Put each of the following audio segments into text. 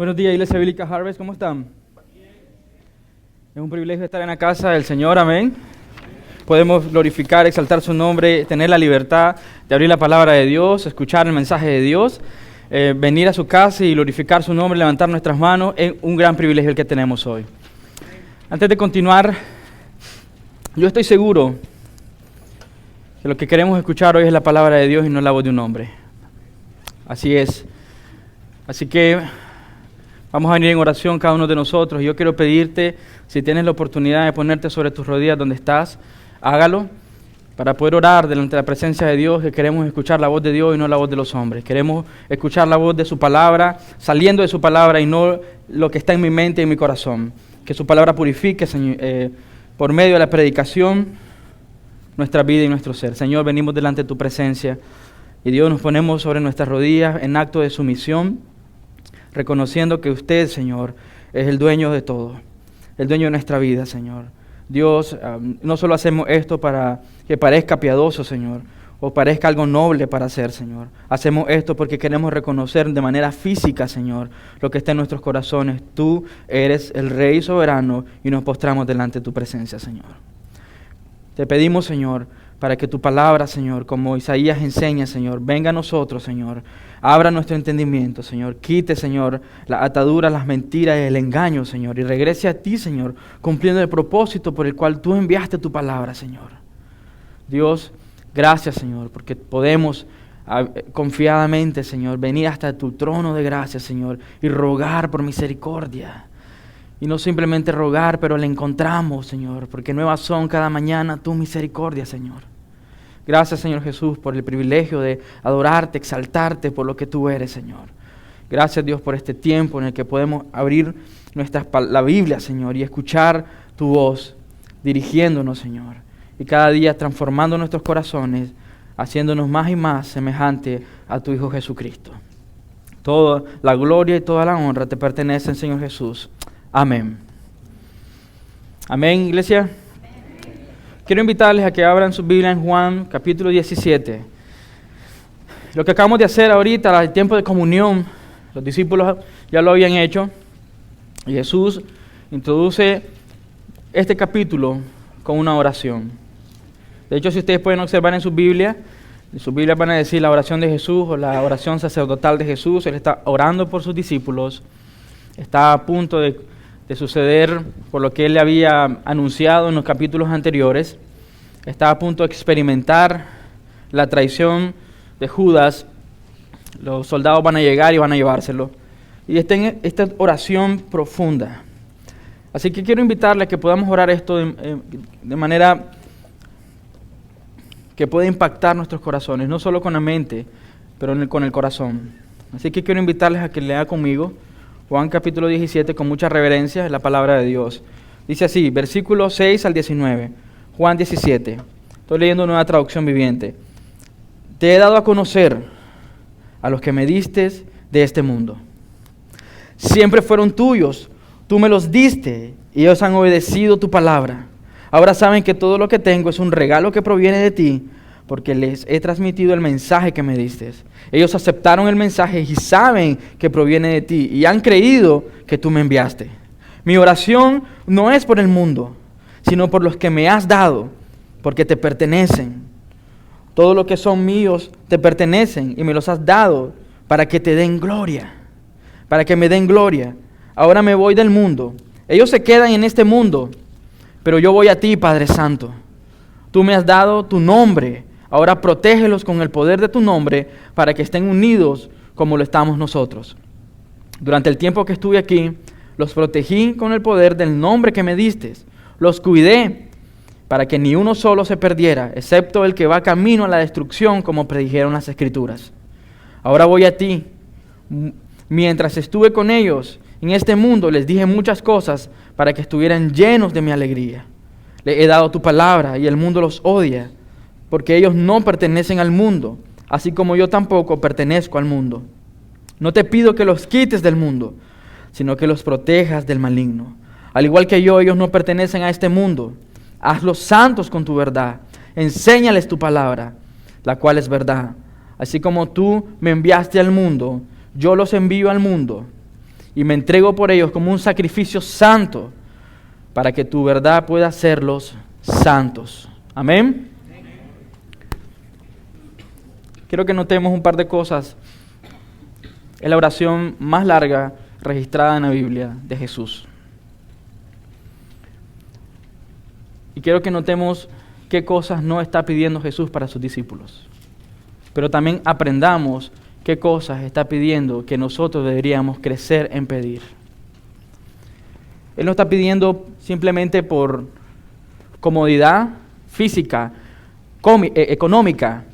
Buenos días, Iglesia Bíblica Harvest, ¿cómo están? Es un privilegio estar en la casa del Señor, amén. Podemos glorificar, exaltar su nombre, tener la libertad de abrir la palabra de Dios, escuchar el mensaje de Dios, venir a su casa y glorificar su nombre, levantar nuestras manos. Es un gran privilegio el que tenemos hoy. Antes de continuar, yo estoy seguro que lo que queremos escuchar hoy es la palabra de Dios y no la voz de un hombre. Así es. Así que vamos a venir en oración cada uno de nosotros. Yo quiero pedirte, si tienes la oportunidad de ponerte sobre tus rodillas donde estás, hágalo para poder orar delante de la presencia de Dios, que queremos escuchar la voz de Dios y no la voz de los hombres. Queremos escuchar la voz de su palabra, saliendo de su palabra y no lo que está en mi mente y en mi corazón. Que su palabra purifique, Señor, por medio de la predicación, nuestra vida y nuestro ser. Señor, venimos delante de tu presencia y Dios, nos ponemos sobre nuestras rodillas en acto de sumisión, reconociendo que usted, Señor, es el dueño de todo, el dueño de nuestra vida, Señor. Dios, no solo hacemos esto para que parezca piadoso, Señor, o parezca algo noble para hacer, Señor. Hacemos esto porque queremos reconocer de manera física, Señor, lo que está en nuestros corazones. Tú eres el Rey soberano y nos postramos delante de tu presencia, Señor. Te pedimos, Señor, para que tu palabra, Señor, como Isaías enseña, Señor, venga a nosotros, Señor. Abra nuestro entendimiento, Señor. Quite, Señor, las ataduras, las mentiras y el engaño, Señor. Y regrese a ti, Señor, cumpliendo el propósito por el cual tú enviaste tu palabra, Señor. Dios, gracias, Señor, porque podemos confiadamente, Señor, venir hasta tu trono de gracia, Señor, y rogar por misericordia. Y no simplemente rogar, pero le encontramos, Señor, porque nuevas son cada mañana tu misericordia, Señor. Gracias, Señor Jesús, por el privilegio de adorarte, exaltarte por lo que tú eres, Señor. Gracias, Dios, por este tiempo en el que podemos abrir la Biblia, Señor, y escuchar tu voz, dirigiéndonos, Señor. Y cada día transformando nuestros corazones, haciéndonos más y más semejante a tu Hijo Jesucristo. Toda la gloria y toda la honra te pertenecen, Señor Jesús. Amén. Amén, iglesia. Quiero invitarles a que abran su Biblia en Juan capítulo 17. Lo que acabamos de hacer ahorita, el tiempo de comunión, los discípulos ya lo habían hecho. Y Jesús introduce este capítulo con una oración. De hecho, si ustedes pueden observar en sus Biblias van a decir la oración de Jesús o la oración sacerdotal de Jesús. Él está orando por sus discípulos. Está a punto de suceder por lo que él le había anunciado en los capítulos anteriores. Está a punto de experimentar la traición de Judas. Los soldados van a llegar y van a llevárselo. Y está en esta oración profunda. Así que quiero invitarles a que podamos orar esto de manera que pueda impactar nuestros corazones, no solo con la mente, pero con el corazón. Así que quiero invitarles a que lea conmigo Juan capítulo 17 con mucha reverencia en la palabra de Dios. Dice así, versículos 6 al 19, Juan 17. Estoy leyendo Nueva Traducción Viviente. Te he dado a conocer a los que me diste de este mundo. Siempre fueron tuyos, tú me los diste y ellos han obedecido tu palabra. Ahora saben que todo lo que tengo es un regalo que proviene de ti, porque les he transmitido el mensaje que me diste. Ellos aceptaron el mensaje y saben que proviene de ti y han creído que tú me enviaste. Mi oración no es por el mundo, sino por los que me has dado, porque te pertenecen. Todo lo que son míos te pertenecen y me los has dado para que te den gloria, para que me den gloria. Ahora me voy del mundo. Ellos se quedan en este mundo, pero yo voy a ti, Padre Santo. Tú me has dado tu nombre. Ahora protégelos con el poder de tu nombre para que estén unidos como lo estamos nosotros. Durante el tiempo que estuve aquí, los protegí con el poder del nombre que me diste. Los cuidé para que ni uno solo se perdiera, excepto el que va camino a la destrucción, como predijeron las Escrituras. Ahora voy a ti. Mientras estuve con ellos en este mundo, les dije muchas cosas para que estuvieran llenos de mi alegría. Les he dado tu palabra y el mundo los odia, porque ellos no pertenecen al mundo, así como yo tampoco pertenezco al mundo. No te pido que los quites del mundo, sino que los protejas del maligno. Al igual que yo, ellos no pertenecen a este mundo. Hazlos santos con tu verdad. Enséñales tu palabra, la cual es verdad. Así como tú me enviaste al mundo, yo los envío al mundo. y me entrego por ellos como un sacrificio santo para que tu verdad pueda hacerlos santos. Amén. Quiero que notemos un par de cosas. Es la oración más larga registrada en la Biblia de Jesús. Y quiero que notemos qué cosas no está pidiendo Jesús para sus discípulos. Pero también aprendamos qué cosas está pidiendo que nosotros deberíamos crecer en pedir. Él no está pidiendo simplemente por comodidad física, económica.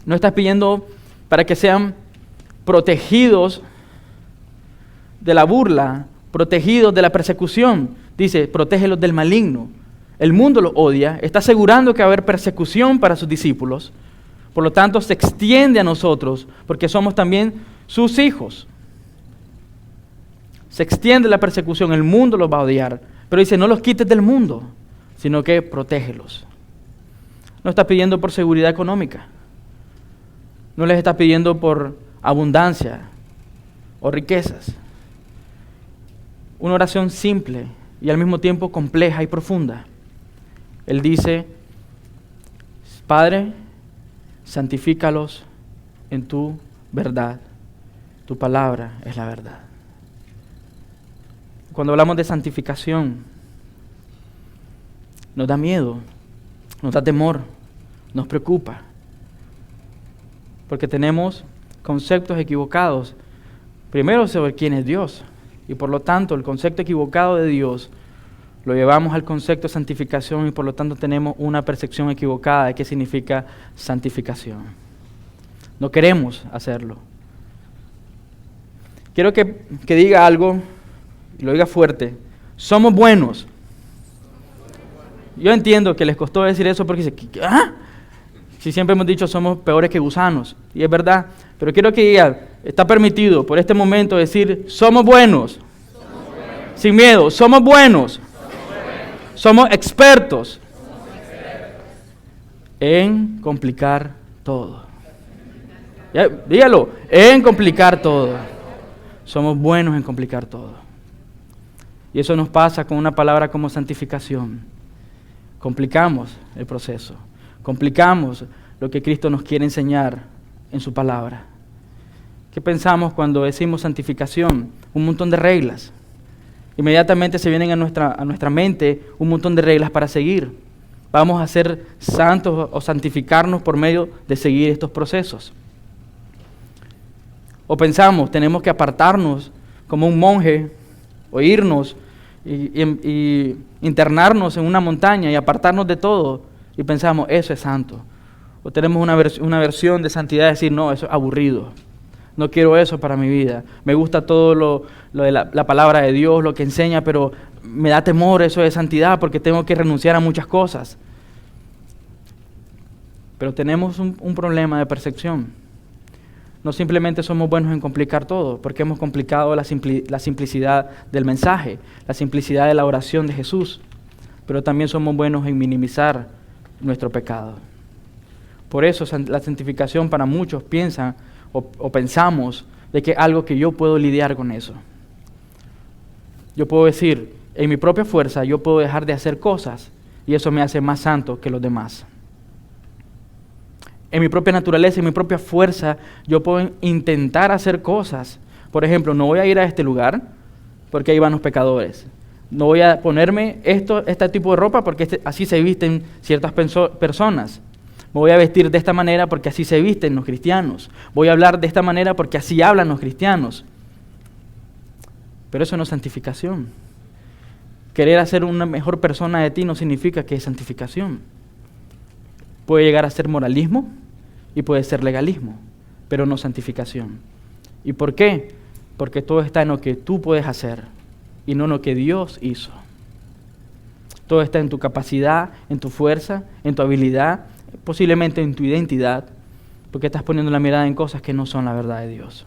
No está pidiendo para que sean protegidos de la burla, protegidos de la persecución. Dice, protégelos del maligno. El mundo los odia, está asegurando que va a haber persecución para sus discípulos. Por lo tanto, se extiende a nosotros, porque somos también sus hijos. Se extiende la persecución, el mundo los va a odiar. Pero dice, no los quites del mundo, sino que protégelos. No está pidiendo por seguridad económica. No les está pidiendo por abundancia o riquezas. Una oración simple y al mismo tiempo compleja y profunda. Él dice, Padre, santifícalos en tu verdad. Tu palabra es la verdad. Cuando hablamos de santificación, nos da miedo, nos da temor, nos preocupa. Porque tenemos conceptos equivocados, primero sobre quién es Dios, y por lo tanto el concepto equivocado de Dios lo llevamos al concepto de santificación y por lo tanto tenemos una percepción equivocada de qué significa santificación. No queremos hacerlo. Quiero que diga algo, y lo diga fuerte. Somos buenos. Yo entiendo que les costó decir eso porque dice, ¿ah? Si siempre hemos dicho somos peores que gusanos, y es verdad, pero quiero que diga, está permitido por este momento decir, somos buenos. Sin miedo, somos buenos. Somos expertos en complicar todo. Ya, dígalo, en complicar todo. Somos buenos en complicar todo. Y eso nos pasa con una palabra como santificación. Complicamos el proceso. Complicamos lo que Cristo nos quiere enseñar en su palabra. ¿Qué pensamos cuando decimos santificación? Un montón de reglas. Inmediatamente se vienen a nuestra mente un montón de reglas para seguir. Vamos a ser santos o santificarnos por medio de seguir estos procesos. O pensamos, tenemos que apartarnos como un monje, o irnos y internarnos en una montaña y apartarnos de todo. Y pensamos, eso es santo. O tenemos una versión de santidad de decir, no, eso es aburrido. No quiero eso para mi vida. Me gusta todo lo de la palabra de Dios, lo que enseña, pero me da temor eso de santidad porque tengo que renunciar a muchas cosas. Pero tenemos un problema de percepción. No simplemente somos buenos en complicar todo, porque hemos complicado la simplicidad del mensaje, la simplicidad de la oración de Jesús, pero también somos buenos en minimizar nuestro pecado. Por eso la santificación para muchos piensan o pensamos de que es algo que yo puedo lidiar con eso. Yo puedo decir, en mi propia fuerza yo puedo dejar de hacer cosas y eso me hace más santo que los demás. En mi propia naturaleza, en mi propia fuerza, yo puedo intentar hacer cosas. Por ejemplo, no voy a ir a este lugar porque ahí van los pecadores. No voy a ponerme este tipo de ropa porque así se visten ciertas personas. Me voy a vestir de esta manera porque así se visten los cristianos. Voy a hablar de esta manera porque así hablan los cristianos. Pero eso no es santificación. Querer hacer una mejor persona de ti no significa que es santificación. Puede llegar a ser moralismo y puede ser legalismo, pero no santificación. ¿Y por qué? Porque todo está en lo que tú puedes hacer y no en lo que Dios hizo. Todo está en tu capacidad, en tu fuerza, en tu habilidad, posiblemente en tu identidad, porque estás poniendo la mirada en cosas que no son la verdad de Dios.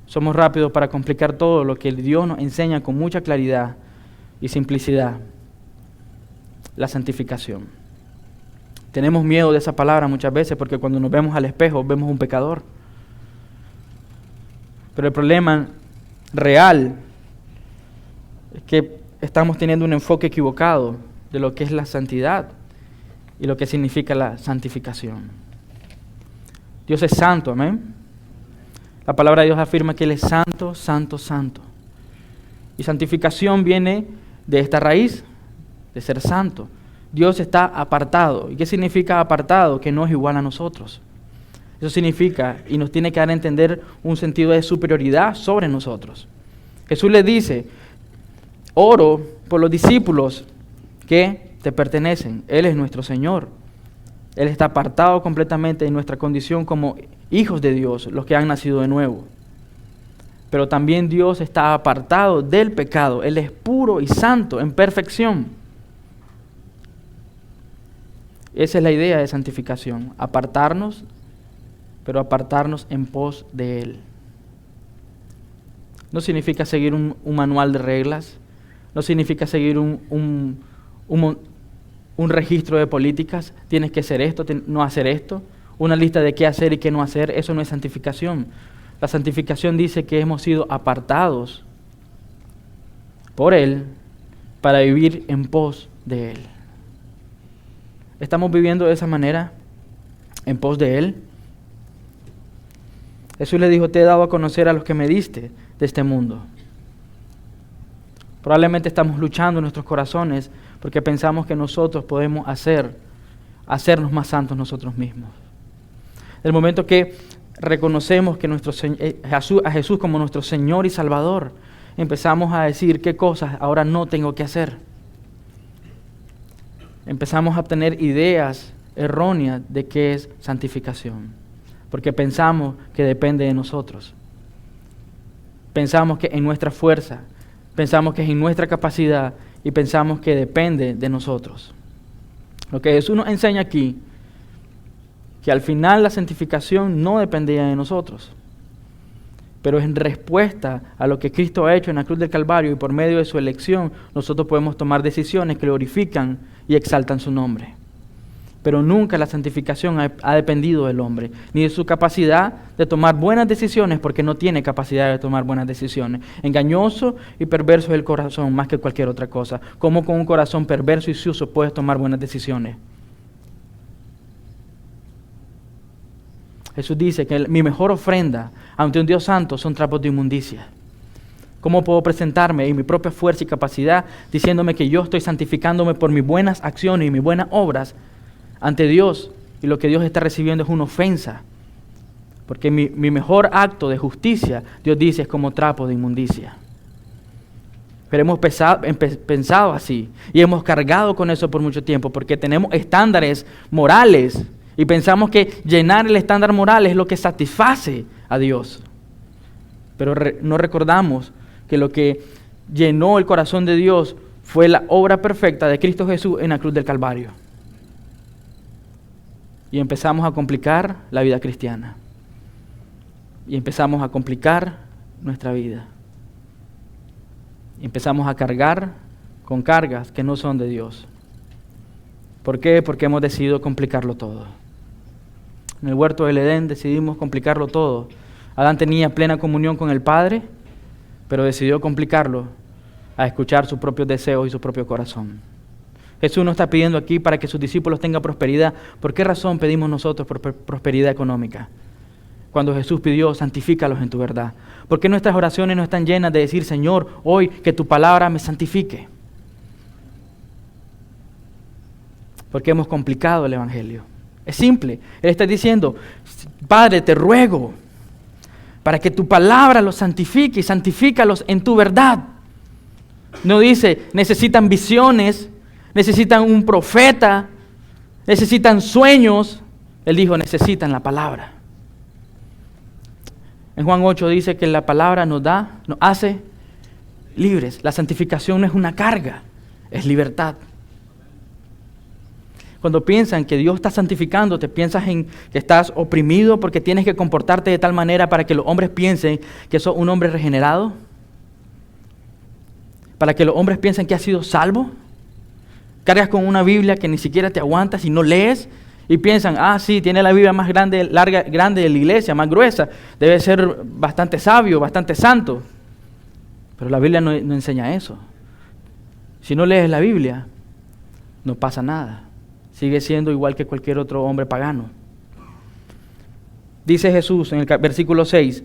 Somos rápidos para complicar todo lo que Dios nos enseña con mucha claridad y simplicidad, la santificación. Tenemos miedo de esa palabra muchas veces porque cuando nos vemos al espejo vemos un pecador. Pero el problema real es que estamos teniendo un enfoque equivocado de lo que es la santidad y lo que significa la santificación. Dios es santo, amén. La palabra de Dios afirma que Él es santo, santo, santo. Y santificación viene de esta raíz, de ser santo. Dios está apartado. ¿Y qué significa apartado? Que no es igual a nosotros. Eso significa, y nos tiene que dar a entender, un sentido de superioridad sobre nosotros. Jesús le dice: oro por los discípulos que te pertenecen. Él es nuestro Señor. Él está apartado completamente de nuestra condición como hijos de Dios, los que han nacido de nuevo. Pero también Dios está apartado del pecado. Él es puro y santo, en perfección. Esa es la idea de santificación, apartarnos, pero apartarnos en pos de Él. No significa seguir un manual de reglas, no significa seguir un registro de políticas, tienes que hacer esto, no hacer esto, una lista de qué hacer y qué no hacer. Eso no es santificación. La santificación dice que hemos sido apartados por Él para vivir en pos de Él. ¿Estamos viviendo de esa manera, en pos de Él? Jesús le dijo: te he dado a conocer a los que me diste de este mundo. Probablemente estamos luchando en nuestros corazones porque pensamos que nosotros podemos hacernos más santos nosotros mismos. Del momento que reconocemos que a Jesús como nuestro Señor y Salvador, empezamos a decir qué cosas ahora no tengo que hacer. Empezamos a obtener ideas erróneas de qué es santificación, porque pensamos que depende de nosotros. Pensamos que en nuestra fuerza, pensamos que es en nuestra capacidad y pensamos que depende de nosotros. Lo que Jesús nos enseña aquí, que al final la santificación no dependía de nosotros, pero en respuesta a lo que Cristo ha hecho en la cruz del Calvario y por medio de su elección, nosotros podemos tomar decisiones que glorifican y exaltan su nombre. Pero nunca la santificación ha dependido del hombre, ni de su capacidad de tomar buenas decisiones, porque no tiene capacidad de tomar buenas decisiones. Engañoso y perverso es el corazón más que cualquier otra cosa. ¿Cómo con un corazón perverso y sucio puedes tomar buenas decisiones? Jesús dice que mi mejor ofrenda ante un Dios santo son trapos de inmundicia. ¿Cómo puedo presentarme en mi propia fuerza y capacidad diciéndome que yo estoy santificándome por mis buenas acciones y mis buenas obras ante Dios? Y lo que Dios está recibiendo es una ofensa. Porque mi mejor acto de justicia, Dios dice, es como trapo de inmundicia. Pero hemos pensado así y hemos cargado con eso por mucho tiempo porque tenemos estándares morales y pensamos que llenar el estándar moral es lo que satisface a Dios. Pero no recordamos que lo que llenó el corazón de Dios fue la obra perfecta de Cristo Jesús en la cruz del Calvario. Y empezamos a complicar la vida cristiana. Y empezamos a complicar nuestra vida. Y empezamos a cargar con cargas que no son de Dios. ¿Por qué? Porque hemos decidido complicarlo todo. En el huerto del Edén decidimos complicarlo todo. Adán tenía plena comunión con el Padre, pero decidió complicarlo a escuchar sus propios deseos y su propio corazón. Jesús nos está pidiendo aquí para que sus discípulos tengan prosperidad. ¿Por qué razón pedimos nosotros por prosperidad económica? Cuando Jesús pidió, santifícalos en tu verdad. ¿Por qué nuestras oraciones no están llenas de decir, Señor, hoy que tu palabra me santifique? Porque hemos complicado el Evangelio. Es simple. Él está diciendo, Padre, te ruego para que tu palabra los santifique y santifícalos en tu verdad. No dice, necesitan visiones, necesitan un profeta, necesitan sueños. Él dijo, necesitan la palabra. En Juan 8 dice que la palabra nos hace libres. La santificación no es una carga, es libertad. Cuando piensan que Dios está santificándote, piensas en que estás oprimido porque tienes que comportarte de tal manera para que los hombres piensen que sos un hombre regenerado, para que los hombres piensen que has sido salvo. Cargas con una Biblia que ni siquiera te aguantas y no lees y piensan, sí, tiene la Biblia más grande de la iglesia, más gruesa, debe ser bastante sabio, bastante santo. Pero la Biblia no enseña eso. Si no lees la Biblia, no pasa nada. Sigue siendo igual que cualquier otro hombre pagano. Dice Jesús en el versículo 6,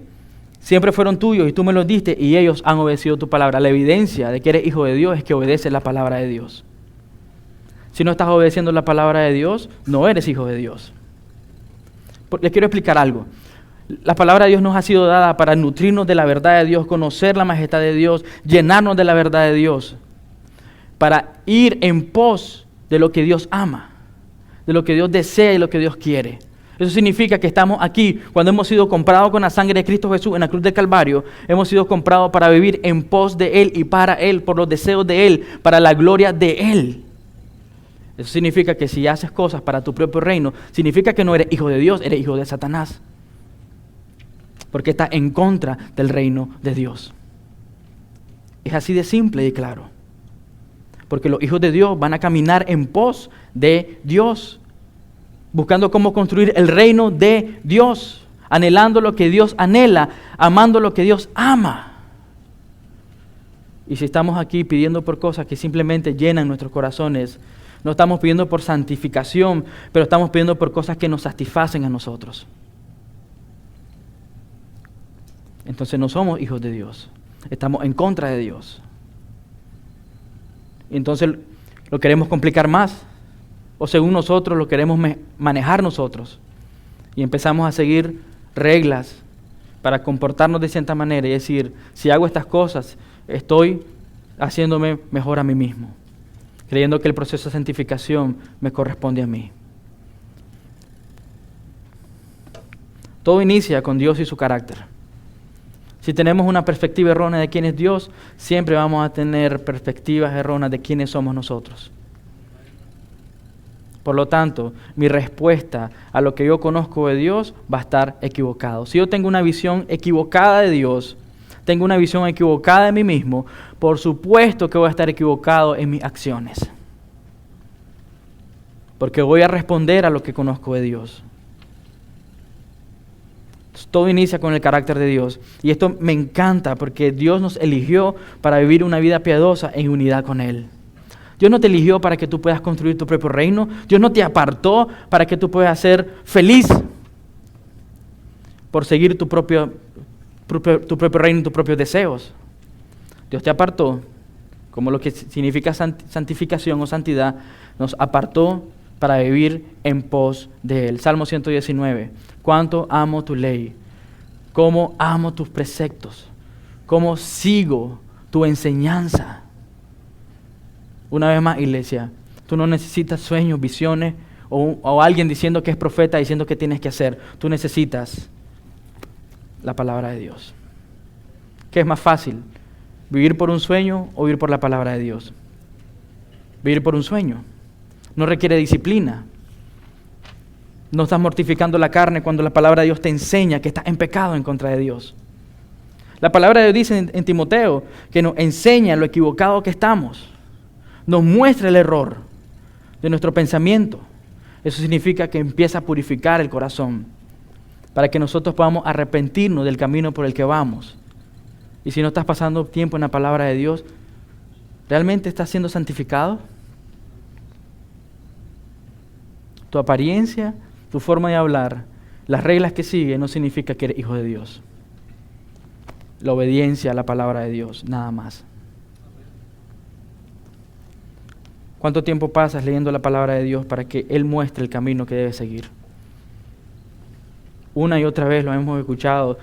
siempre fueron tuyos y tú me los diste y ellos han obedecido tu palabra. La evidencia de que eres hijo de Dios es que obedeces la palabra de Dios. Si no estás obedeciendo la palabra de Dios, no eres hijo de Dios. Les quiero explicar algo. La palabra de Dios nos ha sido dada para nutrirnos de la verdad de Dios, conocer la majestad de Dios, llenarnos de la verdad de Dios, para ir en pos de lo que Dios ama, de lo que Dios desea y lo que Dios quiere. Eso significa que estamos aquí, cuando hemos sido comprados con la sangre de Cristo Jesús en la cruz del Calvario, hemos sido comprados para vivir en pos de Él y para Él, por los deseos de Él, para la gloria de Él. Eso significa que si haces cosas para tu propio reino, significa que no eres hijo de Dios, eres hijo de Satanás. Porque estás en contra del reino de Dios. Es así de simple y claro. Porque los hijos de Dios van a caminar en pos de Dios, buscando cómo construir el reino de Dios, anhelando lo que Dios anhela, amando lo que Dios ama. Y si estamos aquí pidiendo por cosas que simplemente llenan nuestros corazones, no estamos pidiendo por santificación, pero estamos pidiendo por cosas que nos satisfacen a nosotros. Entonces no somos hijos de Dios, estamos en contra de Dios. Y entonces lo queremos complicar más, o según nosotros lo queremos manejar nosotros. Y empezamos a seguir reglas para comportarnos de cierta manera y decir, si hago estas cosas, estoy haciéndome mejor a mí mismo, creyendo que el proceso de santificación me corresponde a mí. Todo inicia con Dios y su carácter. Si tenemos una perspectiva errónea de quién es Dios, siempre vamos a tener perspectivas erróneas de quiénes somos nosotros. Por lo tanto, mi respuesta a lo que yo conozco de Dios va a estar equivocado. Si yo tengo una visión equivocada de Dios, tengo una visión equivocada de mí mismo, por supuesto que voy a estar equivocado en mis acciones. Porque voy a responder a lo que conozco de Dios. Todo inicia con el carácter de Dios. Y esto me encanta porque Dios nos eligió para vivir una vida piadosa en unidad con Él. Dios no te eligió para que tú puedas construir tu propio reino. Dios no te apartó para que tú puedas ser feliz por seguir tu propio reino y tus propios deseos. Dios te apartó, como lo que significa santificación o santidad, nos apartó para vivir en pos de Él. Salmo 119. Cuánto amo tu ley, cómo amo tus preceptos, cómo sigo tu enseñanza. Una vez más, iglesia, tú no necesitas sueños, visiones o alguien diciendo que es profeta diciendo qué tienes que hacer. Tú necesitas la palabra de Dios. ¿Qué es más fácil? ¿Vivir por un sueño o vivir por la palabra de Dios? Vivir por un sueño no requiere disciplina. No estás mortificando la carne cuando la palabra de Dios te enseña que estás en pecado en contra de Dios. La palabra de Dios dice en Timoteo que nos enseña lo equivocado que estamos. Nos muestra el error de nuestro pensamiento. Eso significa que empieza a purificar el corazón para que nosotros podamos arrepentirnos del camino por el que vamos. Y si no estás pasando tiempo en la palabra de Dios, ¿realmente estás siendo santificado? Tu apariencia, tu forma de hablar, las reglas que sigues no significa que eres hijo de Dios. La obediencia a la palabra de Dios, nada más. ¿Cuánto tiempo pasas leyendo la palabra de Dios para que Él muestre el camino que debes seguir? Una y otra vez lo hemos escuchado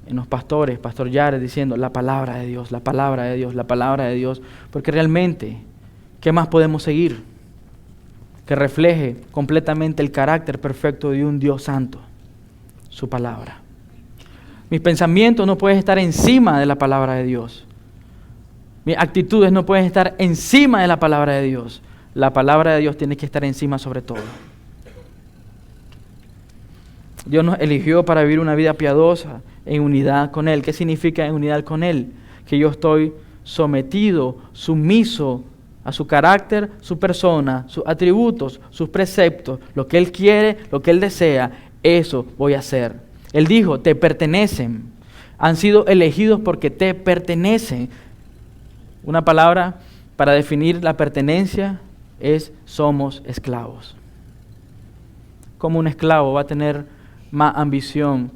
en los pastores, Pastor Yares diciendo la palabra de Dios, la palabra de Dios, la palabra de Dios, porque realmente, ¿qué más podemos seguir? Que refleje completamente el carácter perfecto de un Dios santo, su palabra. Mis pensamientos no pueden estar encima de la palabra de Dios. Mis actitudes no pueden estar encima de la palabra de Dios. La palabra de Dios tiene que estar encima sobre todo. Dios nos eligió para vivir una vida piadosa en unidad con Él. ¿Qué significa en unidad con Él? Que yo estoy sometido, sumiso a su carácter, su persona, sus atributos, sus preceptos, lo que Él quiere, lo que Él desea, eso voy a hacer. Él dijo, te pertenecen. Han sido elegidos porque te pertenecen. Una palabra para definir la pertenencia es somos esclavos. Como un esclavo va a tener más ambición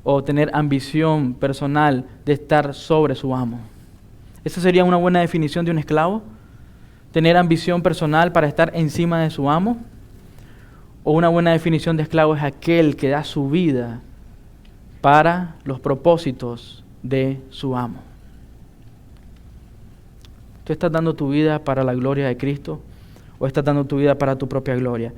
o tener ambición personal de estar sobre su amo. ¿Esa sería una buena definición de un esclavo? ¿Tener ambición personal para estar encima de su amo? ¿O una buena definición de esclavo es aquel que da su vida para los propósitos de su amo? ¿Tú estás dando tu vida para la gloria de Cristo o estás dando tu vida para tu propia gloria?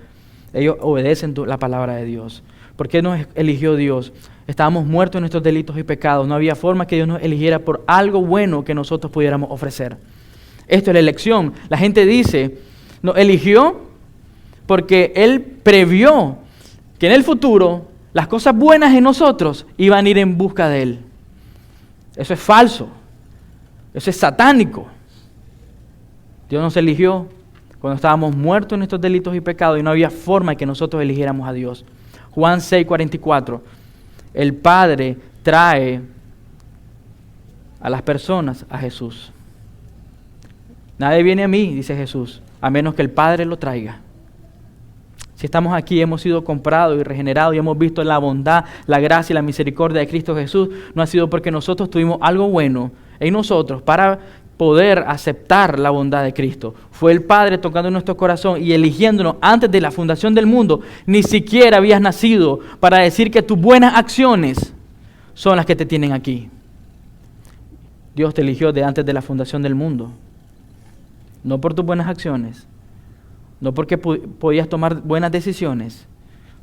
Ellos obedecen la palabra de Dios. ¿Por qué nos eligió Dios? Estábamos muertos en nuestros delitos y pecados. No había forma que Dios nos eligiera por algo bueno que nosotros pudiéramos ofrecer. Esto es la elección. La gente dice, nos eligió porque Él previó que en el futuro las cosas buenas en nosotros iban a ir en busca de Él. Eso es falso. Eso es satánico. Dios nos eligió cuando estábamos muertos en nuestros delitos y pecados y no había forma que nosotros eligiéramos a Dios. Juan 6:44. El Padre trae a las personas a Jesús. Nadie viene a mí, dice Jesús, a menos que el Padre lo traiga. Si estamos aquí, hemos sido comprados y regenerados y hemos visto la bondad, la gracia y la misericordia de Cristo Jesús, no ha sido porque nosotros tuvimos algo bueno en nosotros para poder aceptar la bondad de Cristo. Fue el Padre tocando en nuestro corazón y eligiéndonos antes de la fundación del mundo. Ni siquiera habías nacido para decir que tus buenas acciones son las que te tienen aquí. Dios te eligió de antes de la fundación del mundo. No por tus buenas acciones, no porque podías tomar buenas decisiones,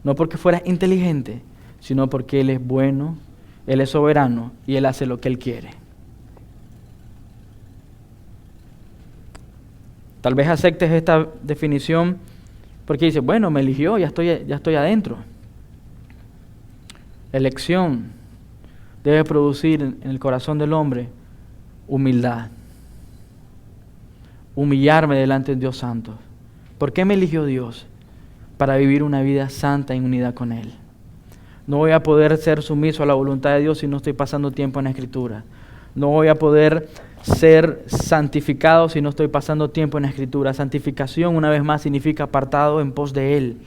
no porque fueras inteligente, sino porque Él es bueno, Él es soberano y Él hace lo que Él quiere. Tal vez aceptes esta definición porque dices, bueno, me eligió, ya estoy adentro. Elección debe producir en el corazón del hombre humildad. Humillarme delante de Dios Santo. ¿Por qué me eligió Dios? Para vivir una vida santa en unidad con Él. No voy a poder ser sumiso a la voluntad de Dios si no estoy pasando tiempo en la Escritura. No voy a poder ser santificado si no estoy pasando tiempo en la Escritura. Santificación, una vez más, significa apartado en pos de Él.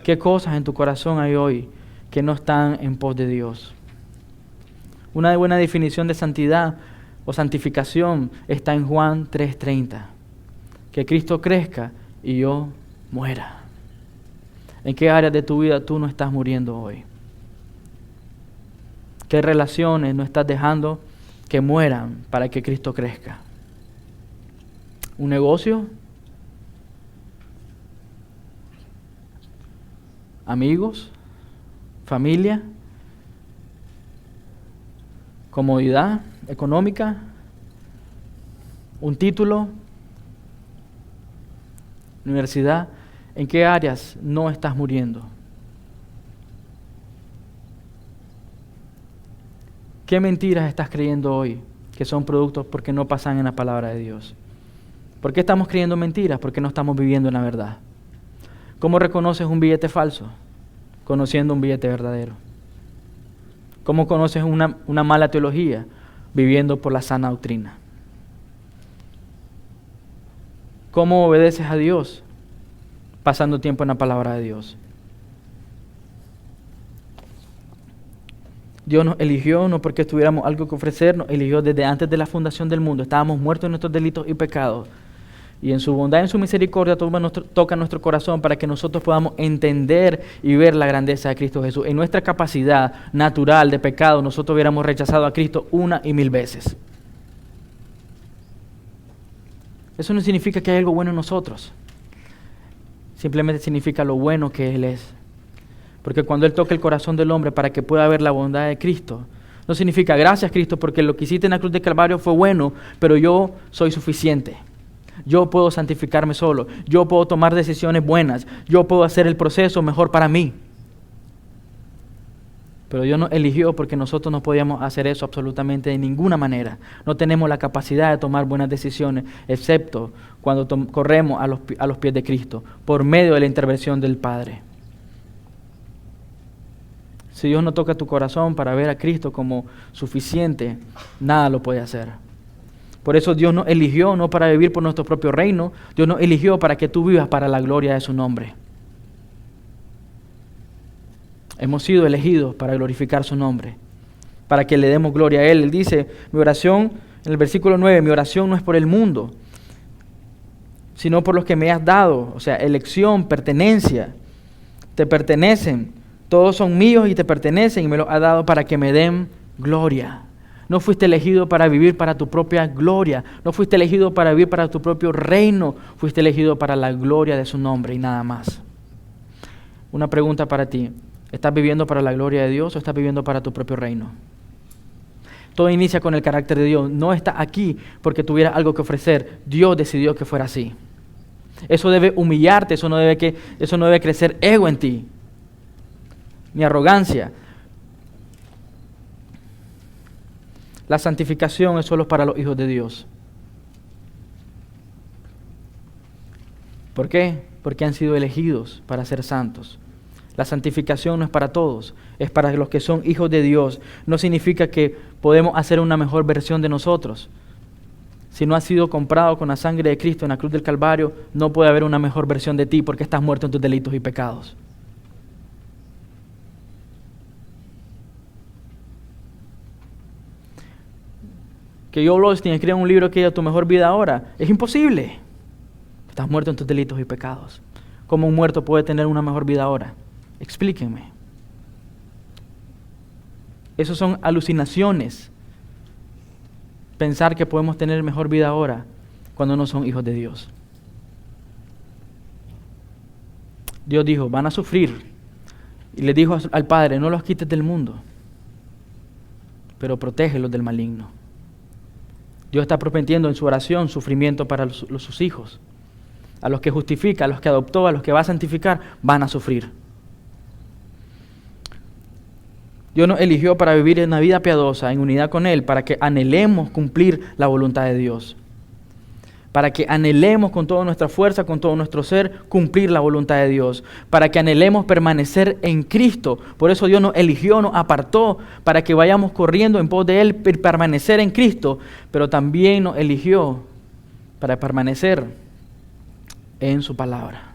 ¿Qué cosas en tu corazón hay hoy que no están en pos de Dios? Una buena definición de santidad o santificación está en Juan 3:30. Que Cristo crezca y yo muera. ¿En qué áreas de tu vida tú no estás muriendo hoy? ¿Qué relaciones no estás dejando que mueran para que Cristo crezca? ¿Un negocio? ¿Amigos? ¿Familia? ¿Comodidad económica? ¿Un título? ¿Universidad? ¿En qué áreas no estás muriendo? ¿Qué mentiras estás creyendo hoy que son productos porque no pasan en la palabra de Dios? ¿Por qué estamos creyendo mentiras? Porque no estamos viviendo en la verdad. ¿Cómo reconoces un billete falso? Conociendo un billete verdadero. ¿Cómo conoces una mala teología? Viviendo por la sana doctrina. ¿Cómo obedeces a Dios? Pasando tiempo en la palabra de Dios. Dios nos eligió no porque tuviéramos algo que ofrecer, nos eligió desde antes de la fundación del mundo. Estábamos muertos en nuestros delitos y pecados. Y en su bondad y en su misericordia toca nuestro corazón para que nosotros podamos entender y ver la grandeza de Cristo Jesús. En nuestra capacidad natural de pecado, nosotros hubiéramos rechazado a Cristo 1 y 1000 veces. Eso no significa que hay algo bueno en nosotros. Simplemente significa lo bueno que Él es. Porque cuando Él toca el corazón del hombre para que pueda ver la bondad de Cristo, no significa gracias Cristo porque lo que hiciste en la cruz de Calvario fue bueno, pero yo soy suficiente. Yo puedo santificarme solo, yo puedo tomar decisiones buenas, yo puedo hacer el proceso mejor para mí. Pero Dios nos eligió porque nosotros no podíamos hacer eso absolutamente de ninguna manera. No tenemos la capacidad de tomar buenas decisiones, excepto cuando corremos a los pies de Cristo, por medio de la intervención del Padre. Si Dios no toca tu corazón para ver a Cristo como suficiente, nada lo puede hacer. Por eso Dios nos eligió no para vivir por nuestro propio reino, Dios nos eligió para que tú vivas para la gloria de su nombre. Hemos sido elegidos para glorificar su nombre, para que le demos gloria a Él. Él dice, mi oración, en el versículo 9, mi oración no es por el mundo, sino por los que me has dado. O sea, elección, pertenencia, te pertenecen. Todos son míos y te pertenecen y me los ha dado para que me den gloria. No fuiste elegido para vivir para tu propia gloria. No fuiste elegido para vivir para tu propio reino. Fuiste elegido para la gloria de su nombre y nada más. Una pregunta para ti. ¿Estás viviendo para la gloria de Dios o estás viviendo para tu propio reino? Todo inicia con el carácter de Dios. No está aquí porque tuviera algo que ofrecer. Dios decidió que fuera así. Eso debe humillarte. Eso no debe crecer ego en ti, ni arrogancia. La santificación es solo para los hijos de Dios. ¿Por qué? Porque han sido elegidos para ser santos. La santificación no es para todos, es para los que son hijos de Dios. No significa que podemos hacer una mejor versión de nosotros. Si no has sido comprado con la sangre de Cristo en la cruz del Calvario, no puede haber una mejor versión de ti porque estás muerto en tus delitos y pecados. Que Joel Osteen escriba un libro que diga tu mejor vida ahora, es imposible. Estás muerto en tus delitos y pecados. ¿Cómo un muerto puede tener una mejor vida ahora? Explíquenme. Esos son alucinaciones. Pensar que podemos tener mejor vida ahora cuando no son hijos de Dios. Dios dijo, van a sufrir. Y le dijo al Padre, no los quites del mundo, pero protégelos del maligno. Dios está prometiendo en su oración sufrimiento para sus hijos. A los que justifica, a los que adoptó, a los que va a santificar, van a sufrir. Dios nos eligió para vivir una vida piadosa, en unidad con Él, para que anhelemos cumplir la voluntad de Dios. Para que anhelemos con toda nuestra fuerza, con todo nuestro ser, cumplir la voluntad de Dios. Para que anhelemos permanecer en Cristo. Por eso Dios nos eligió, nos apartó, para que vayamos corriendo en pos de Él, permanecer en Cristo. Pero también nos eligió para permanecer en su palabra.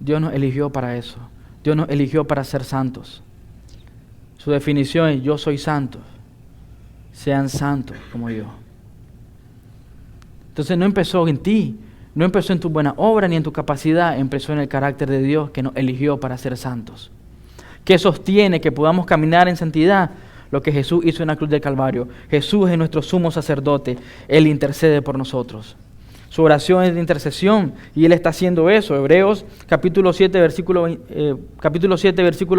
Dios nos eligió para eso. Dios nos eligió para ser santos. Su definición es, yo soy santo. Sean santos como yo. Entonces no empezó en ti, no empezó en tu buena obra ni en tu capacidad, empezó en el carácter de Dios que nos eligió para ser santos. ¿Qué sostiene que podamos caminar en santidad? Lo que Jesús hizo en la cruz del Calvario. Jesús es nuestro sumo sacerdote, Él intercede por nosotros. Su oración es de intercesión y Él está haciendo eso. Hebreos capítulo 7, versículo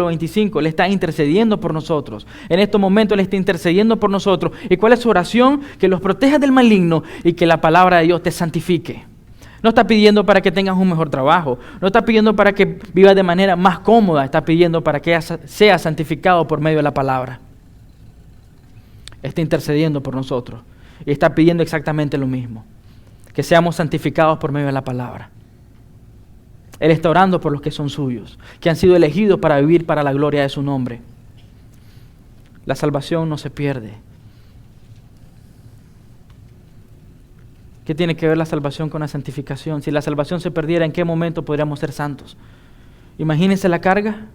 25. Él está intercediendo por nosotros. En estos momentos Él está intercediendo por nosotros. ¿Y cuál es su oración? Que los proteja del maligno y que la palabra de Dios te santifique. No está pidiendo para que tengas un mejor trabajo. No está pidiendo para que vivas de manera más cómoda. Está pidiendo para que seas santificado por medio de la palabra. Está intercediendo por nosotros. Y está pidiendo exactamente lo mismo. Que seamos santificados por medio de la palabra. Él está orando por los que son suyos, que han sido elegidos para vivir para la gloria de su nombre. La salvación no se pierde. ¿Qué tiene que ver la salvación con la santificación? Si la salvación se perdiera, ¿en qué momento podríamos ser santos? Imagínense la carga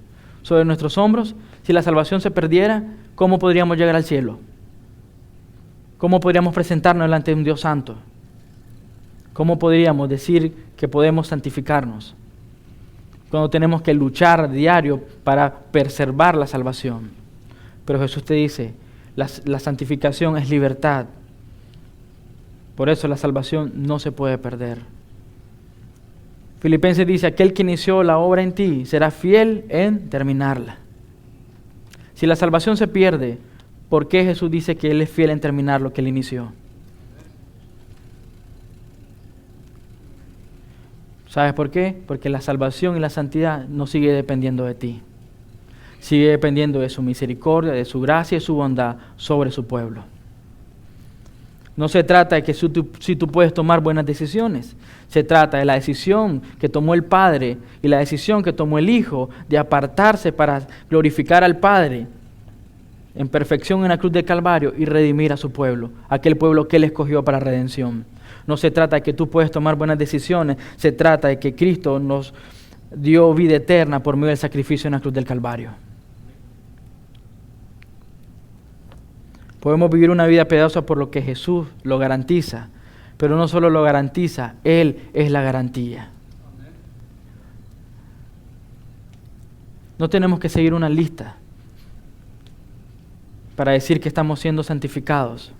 sobre nuestros hombros. Si la salvación se perdiera, ¿cómo podríamos llegar al cielo? ¿Cómo podríamos presentarnos delante de un Dios santo? ¿Cómo podríamos decir que podemos santificarnos cuando tenemos que luchar a diario para preservar la salvación? Pero Jesús te dice, la santificación es libertad. Por eso la salvación no se puede perder. Filipenses dice, aquel que inició la obra en ti será fiel en terminarla. Si la salvación se pierde, ¿por qué Jesús dice que Él es fiel en terminar lo que Él inició? ¿Sabes por qué? Porque la salvación y la santidad no sigue dependiendo de ti. Sigue dependiendo de su misericordia, de su gracia y su bondad sobre su pueblo. No se trata de que si tú puedes tomar buenas decisiones. Se trata de la decisión que tomó el Padre y la decisión que tomó el Hijo de apartarse para glorificar al Padre en perfección en la cruz del Calvario y redimir a su pueblo, aquel pueblo que Él escogió para redención. No se trata de que tú puedes tomar buenas decisiones, se trata de que Cristo nos dio vida eterna por medio del sacrificio en la cruz del Calvario. Podemos vivir una vida piadosa por lo que Jesús lo garantiza, pero no solo lo garantiza, Él es la garantía. No tenemos que seguir una lista para decir que estamos siendo santificados,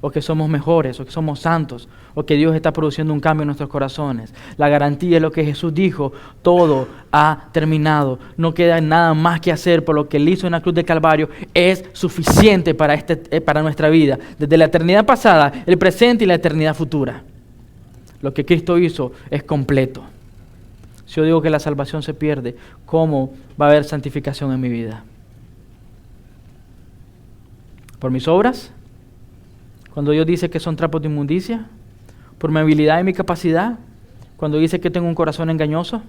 o que somos mejores, o que somos santos, o que Dios está produciendo un cambio en nuestros corazones. La garantía es lo que Jesús dijo: todo ha terminado. No queda nada más que hacer, por lo que Él hizo en la cruz del Calvario es suficiente para nuestra vida, desde la eternidad pasada, el presente y la eternidad futura. Lo que Cristo hizo es completo. Si yo digo que la salvación se pierde, ¿cómo va a haber santificación en mi vida? ¿Por mis obras? Cuando Dios dice que son trapos de inmundicia, por mi habilidad y mi capacidad, cuando dice que tengo un corazón engañoso.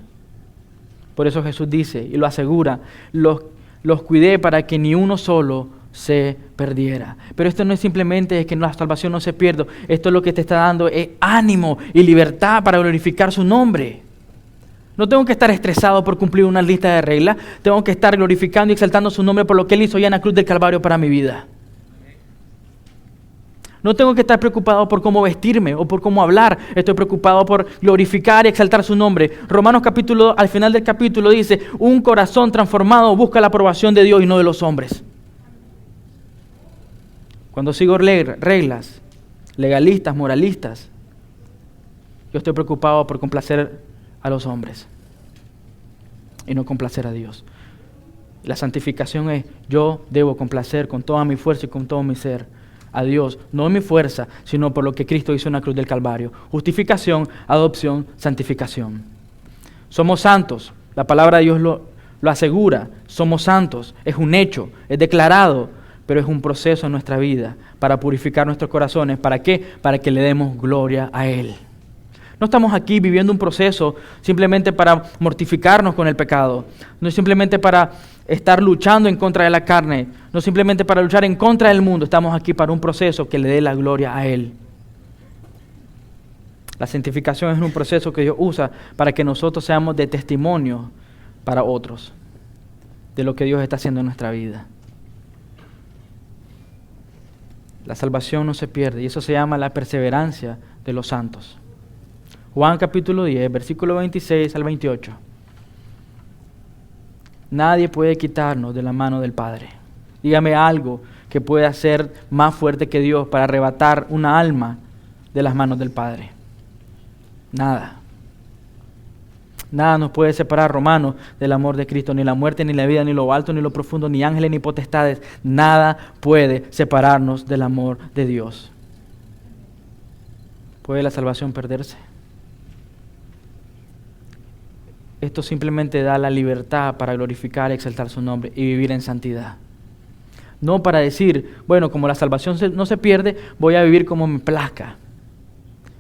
Por eso Jesús dice y lo asegura: los cuidé para que ni uno solo se perdiera. Pero esto no es simplemente que la salvación no se pierda, esto es lo que te está dando es ánimo y libertad para glorificar su nombre. No tengo que estar estresado por cumplir una lista de reglas, tengo que estar glorificando y exaltando su nombre por lo que Él hizo ya en la cruz del Calvario para mi vida. No tengo que estar preocupado por cómo vestirme o por cómo hablar. Estoy preocupado por glorificar y exaltar su nombre. Romanos al final del capítulo dice: un corazón transformado busca la aprobación de Dios y no de los hombres. Cuando sigo reglas legalistas, moralistas, yo estoy preocupado por complacer a los hombres y no complacer a Dios. La santificación es: yo debo complacer con toda mi fuerza y con todo mi ser a Dios, no en mi fuerza, sino por lo que Cristo hizo en la cruz del Calvario. Justificación, adopción, santificación. Somos santos, la palabra de Dios lo asegura, somos santos, es un hecho, es declarado, pero es un proceso en nuestra vida para purificar nuestros corazones. ¿Para qué? Para que le demos gloria a Él. No estamos aquí viviendo un proceso simplemente para mortificarnos con el pecado, no es simplemente para estar luchando en contra de la carne, no simplemente para luchar en contra del mundo. Estamos aquí para un proceso que le dé la gloria a Él. La santificación es un proceso que Dios usa para que nosotros seamos de testimonio para otros de lo que Dios está haciendo en nuestra vida. La salvación no se pierde y eso se llama la perseverancia de los santos. Juan capítulo 10, versículo 26 al 28. Nadie puede quitarnos de la mano del Padre. Dígame algo que pueda ser más fuerte que Dios para arrebatar una alma de las manos del Padre. Nada. Nada nos puede separar, Romanos, del amor de Cristo. Ni la muerte, ni la vida, ni lo alto, ni lo profundo, ni ángeles, ni potestades. Nada puede separarnos del amor de Dios. ¿Puede la salvación perderse? Esto simplemente da la libertad para glorificar y exaltar su nombre y vivir en santidad. No para decir, bueno, como la salvación no se pierde, voy a vivir como me plazca.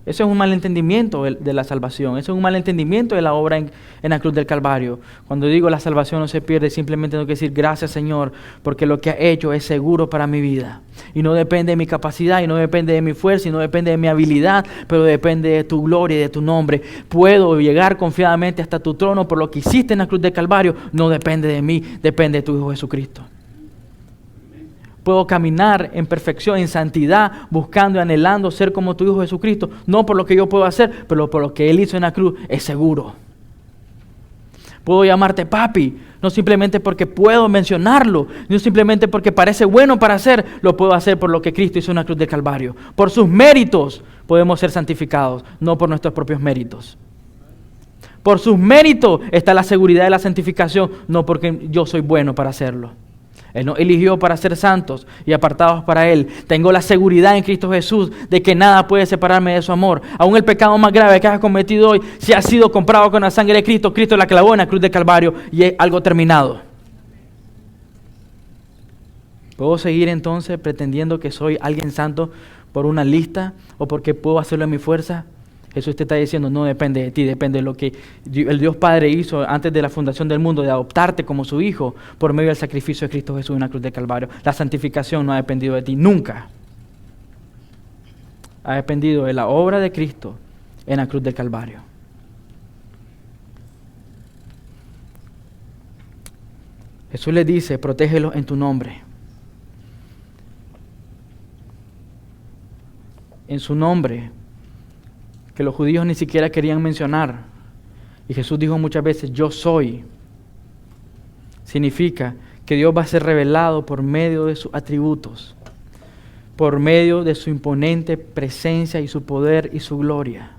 Eso es un malentendimiento de la salvación. Eso es un malentendimiento de la obra en la cruz del Calvario. Cuando digo la salvación no se pierde, simplemente tengo que decir gracias, Señor, porque lo que ha hecho es seguro para mi vida. Y no depende de mi capacidad, y no depende de mi fuerza, y no depende de mi habilidad, pero depende de tu gloria y de tu nombre. Puedo llegar confiadamente hasta tu trono por lo que hiciste en la cruz del Calvario. No depende de mí, depende de tu Hijo Jesucristo. Puedo caminar en perfección, en santidad, buscando y anhelando ser como tu Hijo Jesucristo. No por lo que yo puedo hacer, pero por lo que Él hizo en la cruz, es seguro. Puedo llamarte papi, no simplemente porque puedo mencionarlo, no simplemente porque parece bueno para hacer, lo puedo hacer por lo que Cristo hizo en la cruz del Calvario. Por sus méritos podemos ser santificados, no por nuestros propios méritos. Por sus méritos está la seguridad de la santificación, no porque yo soy bueno para hacerlo. Él nos eligió para ser santos y apartados para Él. Tengo la seguridad en Cristo Jesús de que nada puede separarme de su amor. Aún el pecado más grave que has cometido hoy, si ha sido comprado con la sangre de Cristo, Cristo la clavó en la cruz del Calvario y es algo terminado. ¿Puedo seguir entonces pretendiendo que soy alguien santo por una lista o porque puedo hacerlo en mi fuerza. Jesús te está diciendo, no depende de ti, depende de lo que el Dios Padre hizo antes de la fundación del mundo, de adoptarte como su hijo por medio del sacrificio de Cristo Jesús en la cruz del Calvario. La santificación no ha dependido de ti, nunca. Ha dependido de la obra de Cristo en la cruz del Calvario. Jesús le dice, protégelos en tu nombre. En su nombre, que los judíos ni siquiera querían mencionar. Y Jesús dijo muchas veces, yo soy. Significa que Dios va a ser revelado por medio de sus atributos, por medio de su imponente presencia y su poder y su gloria,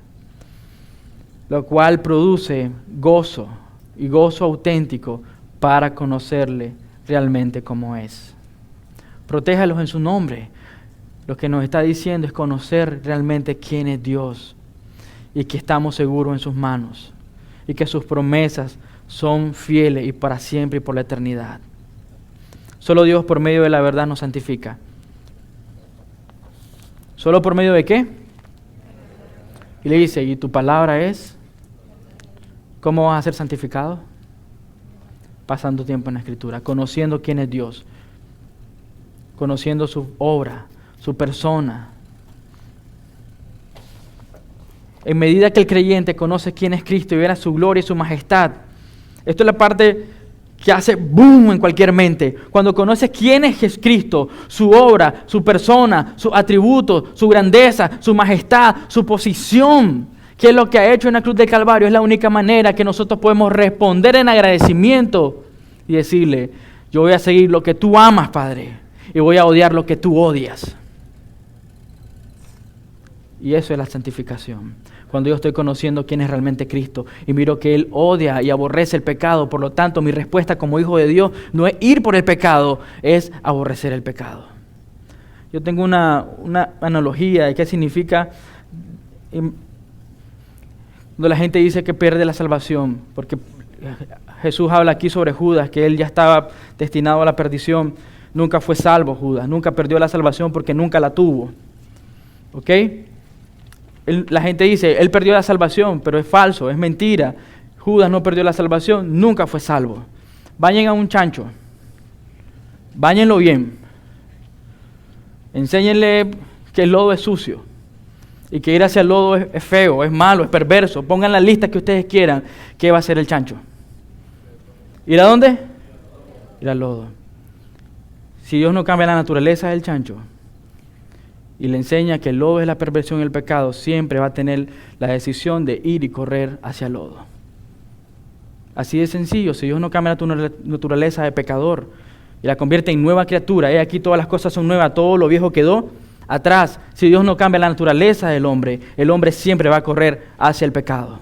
lo cual produce gozo y gozo auténtico para conocerle realmente como es. Protéjalos en su nombre. Lo que nos está diciendo es conocer realmente quién es Dios y que estamos seguros en sus manos y que sus promesas son fieles y para siempre y por la eternidad. Solo Dios por medio de la verdad nos santifica. ¿Solo por medio de qué? Y le dice, ¿y tu palabra es? ¿Cómo vas a ser santificado? Pasando tiempo en la Escritura, conociendo quién es Dios, conociendo su obra, su persona. En medida que el creyente conoce quién es Cristo y verá su gloria y su majestad, esto es la parte que hace boom en cualquier mente. Cuando conoces quién es Cristo, su obra, su persona, sus atributos, su grandeza, su majestad, su posición, qué es lo que ha hecho en la cruz del Calvario, es la única manera que nosotros podemos responder en agradecimiento y decirle, yo voy a seguir lo que tú amas, Padre, y voy a odiar lo que tú odias. Y eso es la santificación. Cuando yo estoy conociendo quién es realmente Cristo y miro que Él odia y aborrece el pecado, por lo tanto mi respuesta como hijo de Dios no es ir por el pecado, es aborrecer el pecado. Yo tengo una analogía de qué significa cuando la gente dice que pierde la salvación, porque Jesús habla aquí sobre Judas, que él ya estaba destinado a la perdición. Nunca fue salvo Judas, nunca perdió la salvación porque nunca la tuvo. ¿Ok? La gente dice, él perdió la salvación, pero es falso, es mentira. Judas no perdió la salvación, nunca fue salvo. Vayan a un chancho, báñenlo bien, enséñenle que el lodo es sucio y que ir hacia el lodo es feo, es malo, es perverso. Pongan la lista que ustedes quieran, ¿qué va a hacer el chancho? ¿Ir a dónde? Ir al lodo. Si Dios no cambia la naturaleza del chancho y le enseña que el lodo es la perversión y el pecado, siempre va a tener la decisión de ir y correr hacia el lodo. Así de sencillo. Si Dios no cambia tu naturaleza de pecador y la convierte en nueva criatura, aquí todas las cosas son nuevas, todo lo viejo quedó atrás. Si Dios no cambia la naturaleza del hombre, el hombre siempre va a correr hacia el pecado.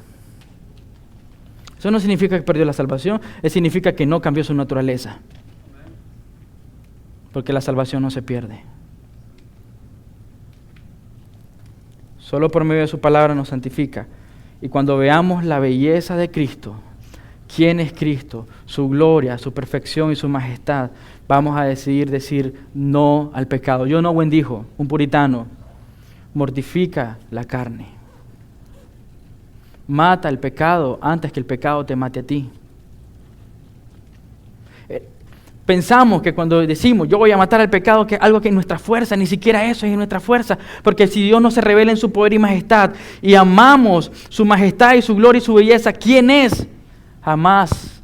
Eso no significa que perdió la salvación, eso significa que no cambió su naturaleza. Porque la salvación no se pierde. Solo por medio de su palabra nos santifica. Y cuando veamos la belleza de Cristo, quién es Cristo, su gloria, su perfección y su majestad, vamos a decidir decir no al pecado. John Owen dijo, un puritano, mortifica la carne. Mata el pecado antes que el pecado te mate a ti. Pensamos que cuando decimos, yo voy a matar al pecado, que es algo que es nuestra fuerza, ni siquiera eso es nuestra fuerza, porque si Dios no se revela en su poder y majestad, y amamos su majestad y su gloria y su belleza, ¿quién es? Jamás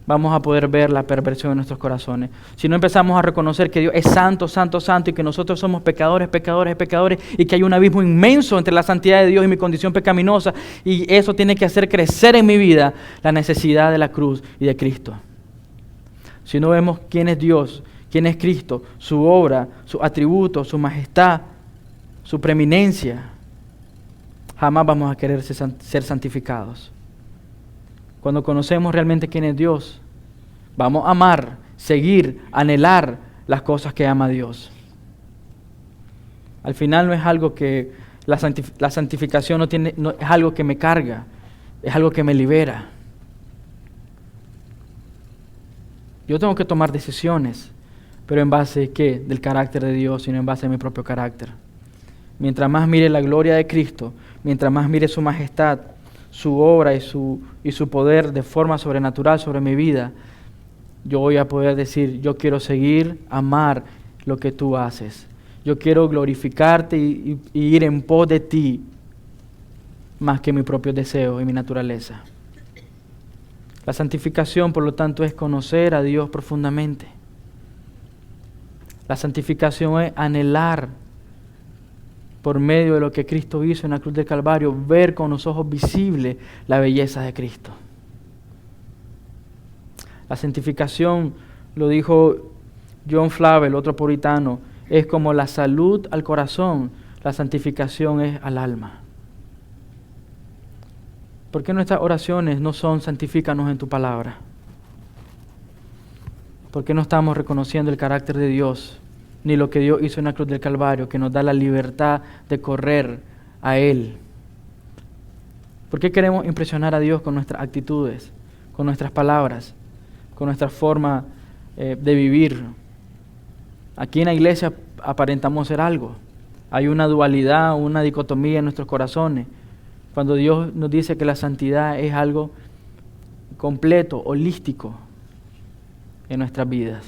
vamos a poder ver la perversión en nuestros corazones. Si no empezamos a reconocer que Dios es santo, santo, santo, y que nosotros somos pecadores, pecadores, pecadores, y que hay un abismo inmenso entre la santidad de Dios y mi condición pecaminosa, y eso tiene que hacer crecer en mi vida la necesidad de la cruz y de Cristo. Si no vemos quién es Dios, quién es Cristo, su obra, sus atributos, su majestad, su preeminencia, jamás vamos a querer ser santificados. Cuando conocemos realmente quién es Dios, vamos a amar, seguir, anhelar las cosas que ama Dios. Al final no es algo que la santificación no es algo que me carga, es algo que me libera. Yo tengo que tomar decisiones, pero en base ¿qué? Del carácter de Dios y no en base a mi propio carácter. mientras más mire la gloria de Cristo, mientras más mire su majestad, su obra y su poder de forma sobrenatural sobre mi vida, yo voy a poder decir, yo quiero seguir, amar lo que tú haces. Yo quiero glorificarte y ir en pos de ti más que mi propio deseo y mi naturaleza. La santificación, por lo tanto, es conocer a Dios profundamente. La santificación es anhelar por medio de lo que Cristo hizo en la cruz del Calvario, ver con los ojos visibles la belleza de Cristo. La santificación, lo dijo John Flavel, otro puritano, es como la salud al corazón, la santificación es al alma. ¿Por qué nuestras oraciones no son santifícanos en tu palabra? ¿Por qué no estamos reconociendo el carácter de Dios, ni lo que Dios hizo en la cruz del Calvario, que nos da la libertad de correr a Él? ¿Por qué queremos impresionar a Dios con nuestras actitudes, con nuestras palabras, con nuestra forma de vivir? Aquí en la iglesia aparentamos ser algo. Hay una dualidad, una dicotomía en nuestros corazones. Cuando Dios nos dice que la santidad es algo completo, holístico en nuestras vidas.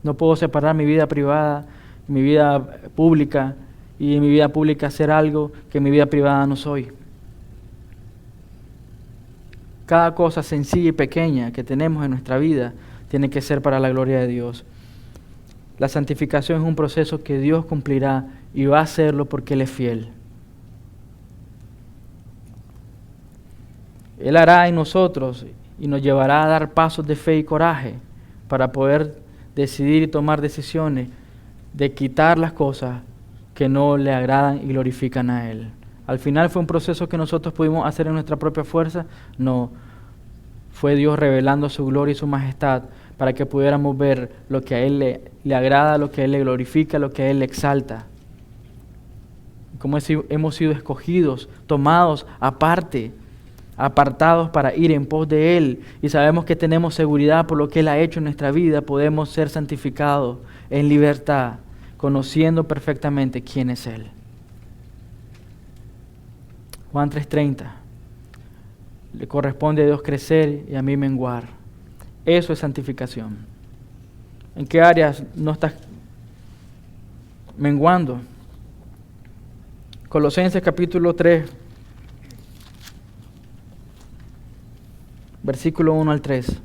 No puedo separar mi vida privada, mi vida pública, y en mi vida pública hacer algo que en mi vida privada no soy. Cada cosa sencilla y pequeña que tenemos en nuestra vida tiene que ser para la gloria de Dios. La santificación es un proceso que Dios cumplirá y va a hacerlo porque Él es fiel. Él hará en nosotros y nos llevará a dar pasos de fe y coraje para poder decidir y tomar decisiones de quitar las cosas que no le agradan y glorifican a Él. Al final fue un proceso que nosotros pudimos hacer en nuestra propia fuerza. No, fue Dios revelando su gloria y su majestad para que pudiéramos ver lo que a Él le agrada, lo que a Él le glorifica, lo que a Él le exalta. Como hemos sido escogidos, tomados aparte, apartados para ir en pos de Él, y sabemos que tenemos seguridad por lo que Él ha hecho en nuestra vida, podemos ser santificados en libertad, conociendo perfectamente quién es Él. Juan 3:30. Le corresponde a Dios crecer y a mí menguar. Eso es santificación. ¿En qué áreas no estás menguando? Colosenses capítulo 3, versículo 1 al 3.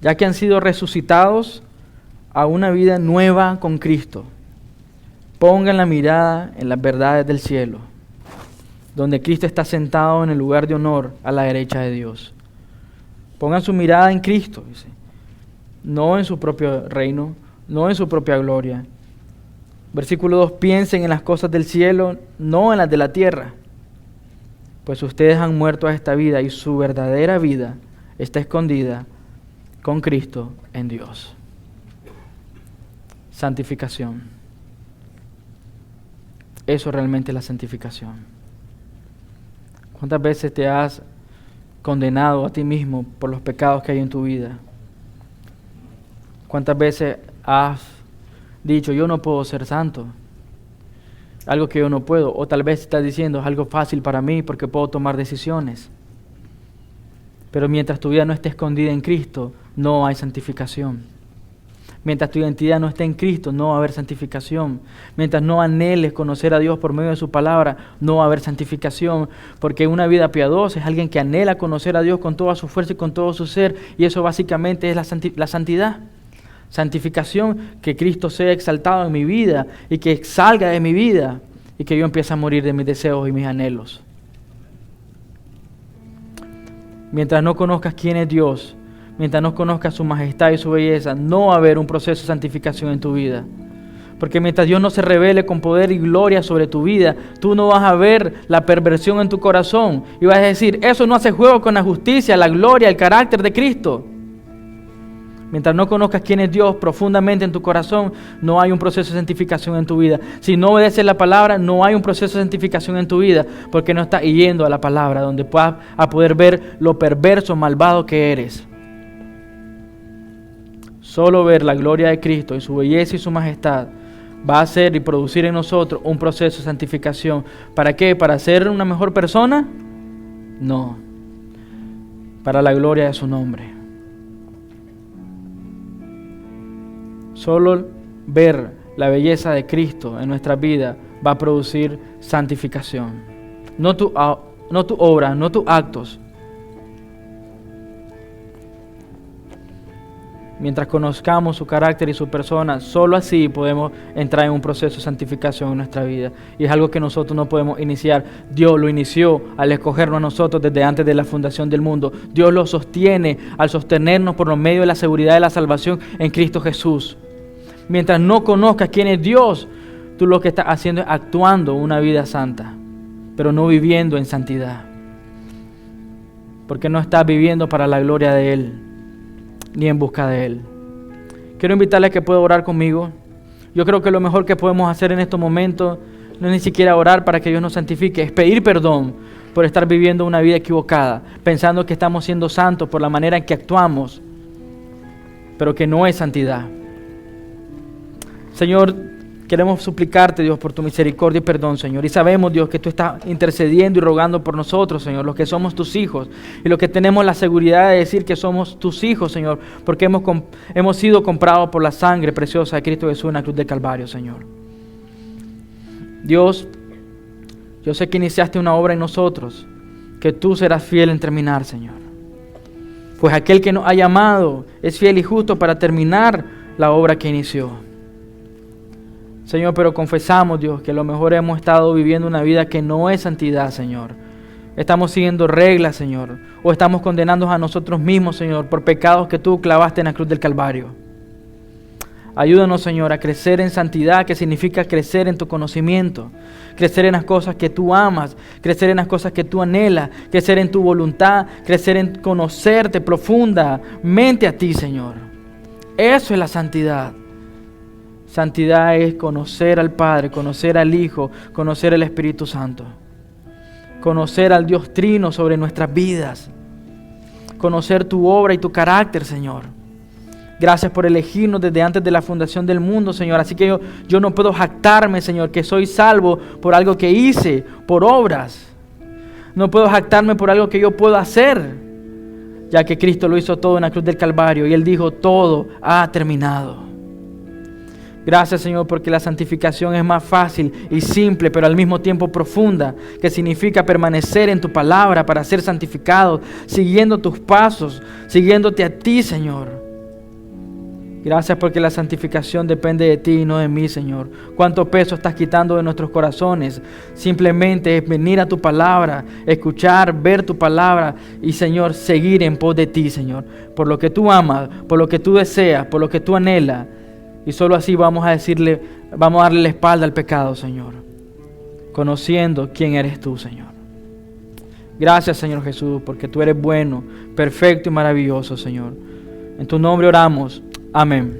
Ya que han sido resucitados a una vida nueva con Cristo, pongan la mirada en las verdades del cielo, donde Cristo está sentado en el lugar de honor a la derecha de Dios. Pongan su mirada en Cristo, dice, no en su propio reino, no en su propia gloria. Versículo 2, piensen en las cosas del cielo, no en las de la tierra, pues ustedes han muerto a esta vida y su verdadera vida está escondida con Cristo en Dios. Santificación. Eso realmente es la santificación. ¿Cuántas veces te has condenado a ti mismo por los pecados que hay en tu vida? ¿Cuántas veces has dicho, yo no puedo ser santo? Algo que yo no puedo. O tal vez estás diciendo, es algo fácil para mí porque puedo tomar decisiones. Pero mientras tu vida no esté escondida en Cristo, no hay santificación. Mientras tu identidad no esté en Cristo, no va a haber santificación. Mientras no anheles conocer a Dios por medio de su palabra, no va a haber santificación. Porque una vida piadosa es alguien que anhela conocer a Dios con toda su fuerza y con todo su ser. Y eso básicamente es la santidad. Santificación, que Cristo sea exaltado en mi vida y que salga de mi vida y que yo empiece a morir de mis deseos y mis anhelos. Mientras no conozcas quién es Dios, mientras no conozcas su majestad y su belleza, no va a haber un proceso de santificación en tu vida. Porque mientras Dios no se revele con poder y gloria sobre tu vida, tú no vas a ver la perversión en tu corazón y vas a decir, eso no hace juego con la justicia, la gloria, el carácter de Cristo. Mientras no conozcas quién es Dios profundamente en tu corazón, no hay un proceso de santificación en tu vida. Si no obedeces la palabra, no hay un proceso de santificación en tu vida, porque no estás yendo a la palabra, donde puedas a poder ver lo perverso, malvado que eres. Solo ver la gloria de Cristo y su belleza y su majestad va a hacer y producir en nosotros un proceso de santificación. ¿Para qué? ¿Para ser una mejor persona? No. Para la gloria de su nombre. Solo ver la belleza de Cristo en nuestra vida va a producir santificación. No tu obra, no tus actos. Mientras conozcamos su carácter y su persona, solo así podemos entrar en un proceso de santificación en nuestra vida. Y es algo que nosotros no podemos iniciar. Dios lo inició al escogernos a nosotros desde antes de la fundación del mundo. Dios lo sostiene al sostenernos por medio de la seguridad de la salvación en Cristo Jesús. Mientras no conozcas quién es Dios, tú lo que estás haciendo es actuando una vida santa, pero no viviendo en santidad. Porque no estás viviendo para la gloria de Él, ni en busca de Él. Quiero invitarles a que pueda orar conmigo. Yo creo que lo mejor que podemos hacer en estos momentos no es ni siquiera orar para que Dios nos santifique, es pedir perdón por estar viviendo una vida equivocada, pensando que estamos siendo santos por la manera en que actuamos, pero que no es santidad. Señor, queremos suplicarte, Dios, por tu misericordia y perdón, Señor. Y sabemos, Dios, que tú estás intercediendo y rogando por nosotros, Señor, los que somos tus hijos. Y los que tenemos la seguridad de decir que somos tus hijos, Señor, porque hemos sido comprados por la sangre preciosa de Cristo Jesús en la cruz del Calvario, Señor. Dios, yo sé que iniciaste una obra en nosotros, que tú serás fiel en terminar, Señor. Pues aquel que nos ha llamado es fiel y justo para terminar la obra que inició. Señor, pero confesamos, Dios, que a lo mejor hemos estado viviendo una vida que no es santidad, Señor. Estamos siguiendo reglas, Señor, o estamos condenándonos a nosotros mismos, Señor, por pecados que tú clavaste en la cruz del Calvario. Ayúdanos, Señor, a crecer en santidad, que significa crecer en tu conocimiento, crecer en las cosas que tú amas, crecer en las cosas que tú anhelas, crecer en tu voluntad, crecer en conocerte profundamente a ti, Señor. Eso es la santidad. Santidad es conocer al Padre, conocer al Hijo, conocer al Espíritu Santo. Conocer al Dios Trino sobre nuestras vidas. Conocer tu obra y tu carácter, Señor. Gracias por elegirnos desde antes de la fundación del mundo, Señor. Así que yo no puedo jactarme, Señor, que soy salvo por algo que hice, por obras. No puedo jactarme por algo que yo puedo hacer, ya que Cristo lo hizo todo en la cruz del Calvario y Él dijo, todo ha terminado. Gracias, Señor, porque la santificación es más fácil y simple, pero al mismo tiempo profunda, que significa permanecer en tu palabra para ser santificado, siguiendo tus pasos, siguiéndote a ti, Señor. Gracias porque la santificación depende de ti y no de mí, Señor. ¿Cuánto peso estás quitando de nuestros corazones? Simplemente es venir a tu palabra, escuchar, ver tu palabra y, Señor, seguir en pos de ti, Señor. Por lo que tú amas, por lo que tú deseas, por lo que tú anhelas. Y solo así vamos a darle la espalda al pecado, Señor, conociendo quién eres tú, Señor. Gracias, Señor Jesús, porque tú eres bueno, perfecto y maravilloso, Señor. En tu nombre oramos. Amén.